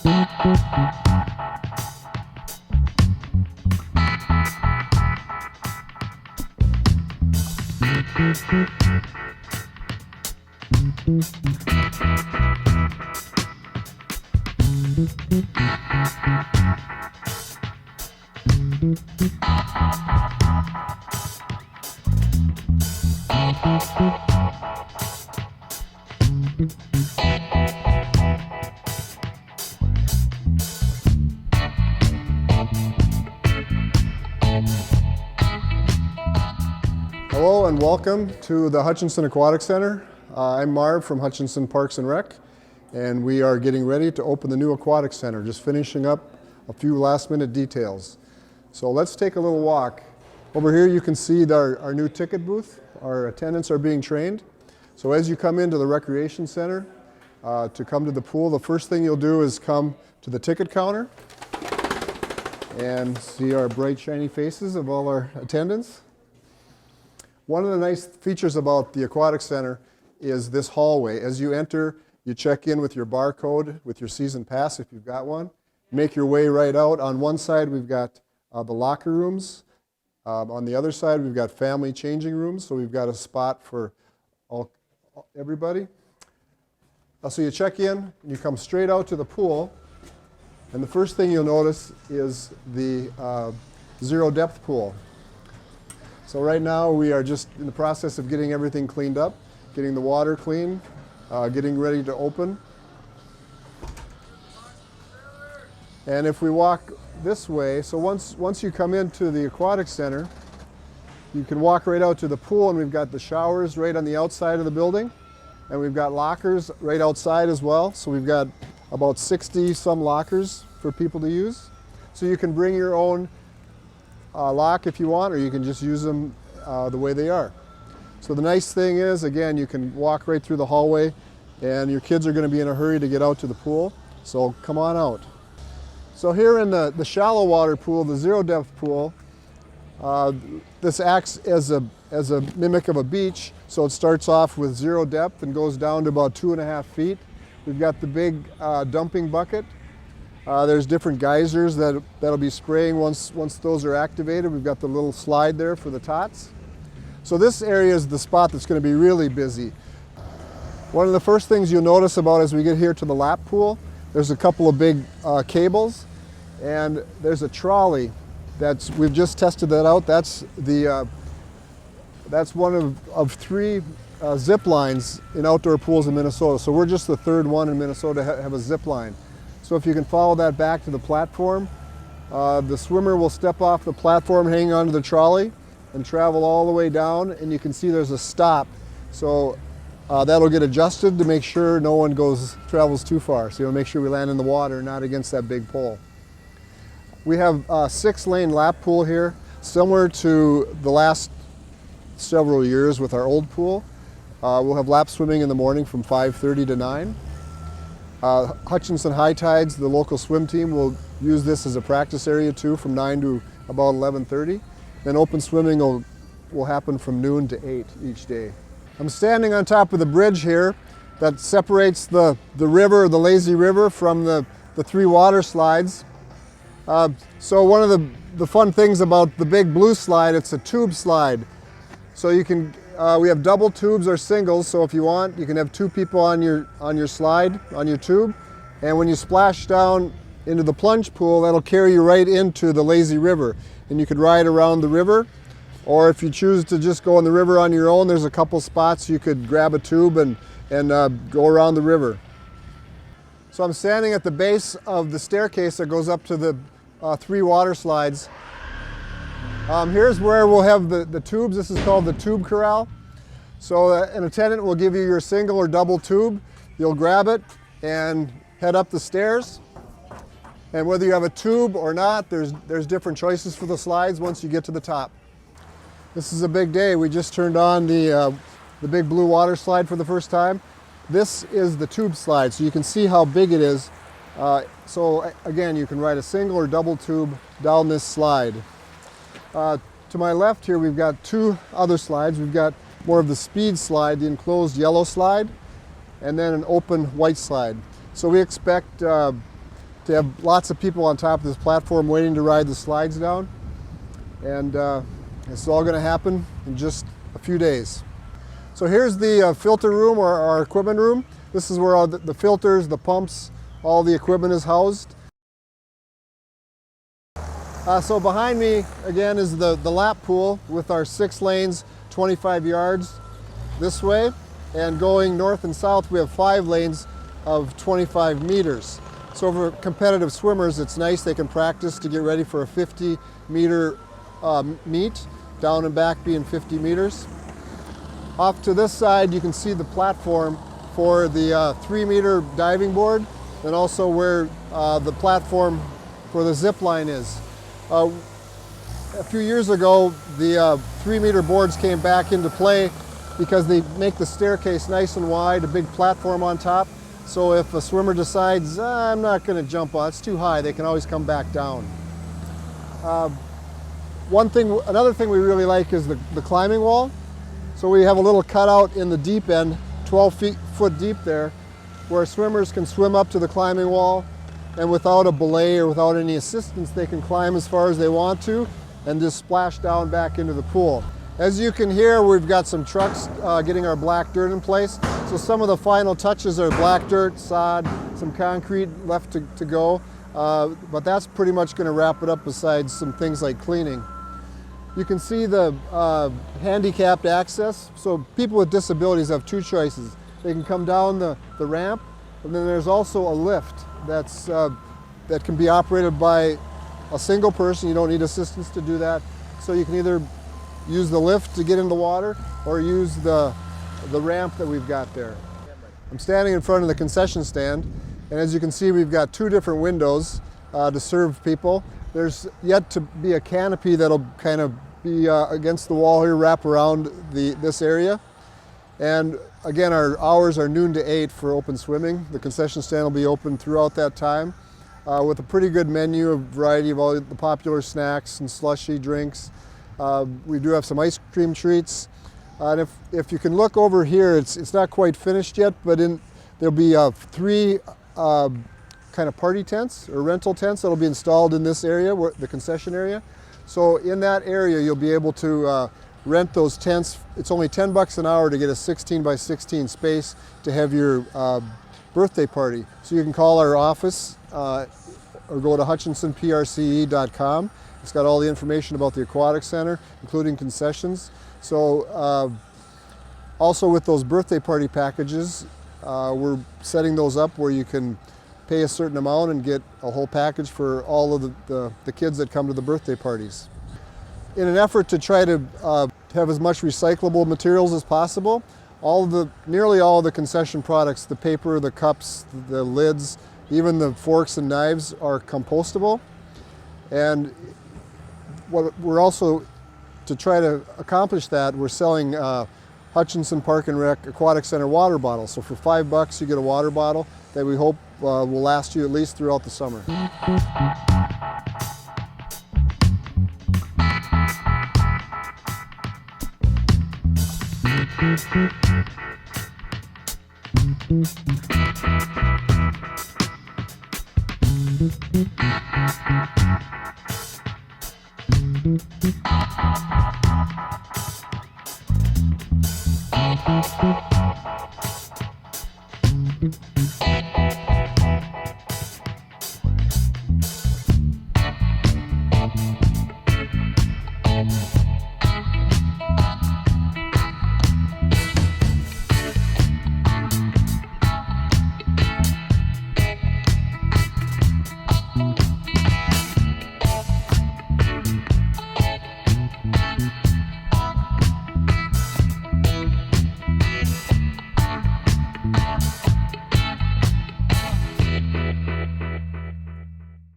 Hello and welcome to the Hutchinson Aquatic Center. I'm Marv from Hutchinson Parks and Rec, and we are getting ready to open the new aquatic center, just finishing up a few last minute details. So let's take a little walk. Over here you can see our new ticket booth. Our attendants are being trained. So as you come into the recreation center to come to the pool, the first thing you'll do is come to the ticket counter and see our bright shiny faces of all our attendants. One of the nice features about the Aquatic Center is this hallway. As you enter, you check in with your barcode, with your season pass if you've got one. Make your way right out. On one side we've got the locker rooms. On the other side we've got family changing rooms, so we've got a spot for everybody. So you check in, and you come straight out to the pool, and the first thing you'll notice is the zero depth pool. So right now we are just in the process of getting everything cleaned up, getting the water clean, getting ready to open. And if we walk this way, so once you come into the aquatic center, you can walk right out to the pool, and we've got the showers right on the outside of the building, and we've got lockers right outside as well. So we've got about 60 some lockers for people to use. So you can bring your own lock if you want, or you can just use them the way they are. So the nice thing is, again, you can walk right through the hallway, and your kids are going to be in a hurry to get out to the pool, so come on out. So here in the shallow water pool, the zero depth pool, this acts as a mimic of a beach. So it starts off with zero depth and goes down to about 2.5 feet. We've got the big dumping bucket. There's different geysers that'll be spraying once those are activated. We've got the little slide there for the tots. So this area is the spot that's going to be really busy. One of the first things you'll notice about as we get here to the lap pool, there's a couple of big cables, and there's a trolley we've just tested that out. That's one of 3 zip lines in outdoor pools in Minnesota. So we're just the 3rd one in Minnesota to have a zip line. So if you can follow that back to the platform, the swimmer will step off the platform, hang onto the trolley, and travel all the way down, and you can see there's a stop. So that'll get adjusted to make sure no one travels too far. So you'll make sure we land in the water, not against that big pole. We have a 6-lane lap pool here, similar to the last several years with our old pool. We'll have lap swimming in the morning from 5:30 to 9. Hutchinson High Tides, the local swim team, will use this as a practice area too from 9 to about 11:30. Then open swimming will happen from noon to 8 each day. I'm standing on top of the bridge here that separates the river, the lazy river, from the 3 water slides. So one of the fun things about the big blue slide, it's a tube slide. So you can we have double tubes or singles, so if you want, you can have 2 people on your slide, on your tube, and when you splash down into the plunge pool, that'll carry you right into the lazy river, and you could ride around the river, or if you choose to just go in the river on your own, there's a couple spots you could grab a tube and go around the river. So I'm standing at the base of the staircase that goes up to the 3 water slides. Here's where we'll have the tubes. This is called the tube corral. So an attendant will give you your single or double tube. You'll grab it and head up the stairs. And whether you have a tube or not, there's different choices for the slides once you get to the top. This is a big day. We just turned on the big blue water slide for the first time. This is the tube slide, so you can see how big it is. So again, you can ride a single or double tube down this slide. To my left here, we've got 2 other slides. We've got more of the speed slide, the enclosed yellow slide, and then an open white slide. So we expect to have lots of people on top of this platform waiting to ride the slides down. And it's all going to happen in just a few days. So here's the filter room, or our equipment room. This is where all the filters, the pumps, all the equipment is housed. So behind me again is the lap pool with our 6 lanes, 25 yards this way, and going north and south we have 5 lanes of 25 meters. So for competitive swimmers it's nice, they can practice to get ready for a 50-meter meet, down and back being 50 meters. Off to this side you can see the platform for the 3-meter diving board, and also where the platform for the zip line is. A few years ago, the 3-meter boards came back into play because they make the staircase nice and wide, a big platform on top. So if a swimmer decides, I'm not going to jump on, it's too high, they can always come back down. Another thing we really like is the climbing wall. So we have a little cutout in the deep end, 12 foot deep there, where swimmers can swim up to the climbing wall, and without a belay or without any assistance they can climb as far as they want to and just splash down back into the pool. As you can hear, we've got some trucks getting our black dirt in place. So some of the final touches are black dirt, sod, some concrete left to go, but that's pretty much going to wrap it up, besides some things like cleaning. You can see the handicapped access. So people with disabilities have 2 choices. They can come down the ramp, and then there's also a lift that can be operated by a single person. You don't need assistance to do that. So you can either use the lift to get in the water or use the ramp that we've got there. I'm standing in front of the concession stand, and as you can see we've got 2 different windows to serve people. There's yet to be a canopy that'll kind of be against the wall here, wrap around this area. And again, our hours are noon to 8 for open swimming. The concession stand will be open throughout that time with a pretty good menu, a variety of all the popular snacks and slushy drinks. We do have some ice cream treats. And if you can look over here, it's not quite finished yet, but there'll be 3 kind of party tents or rental tents that'll be installed in this area, the concession area. So in that area you'll be able to rent those tents. It's only $10 an hour to get a 16 by 16 space to have your birthday party. So you can call our office or go to hutchinsonprce.com. It's got all the information about the aquatic center, including concessions. So also with those birthday party packages, we're setting those up where you can pay a certain amount and get a whole package for all of the kids that come to the birthday parties. In an effort to try to have as much recyclable materials as possible, nearly all of the concession products, the paper, the cups, the lids, even the forks and knives are compostable. And what we're also, to try to accomplish that, we're selling Hutchinson Park and Rec Aquatic Center water bottles. So for $5 you get a water bottle that we hope will last you at least throughout the summer.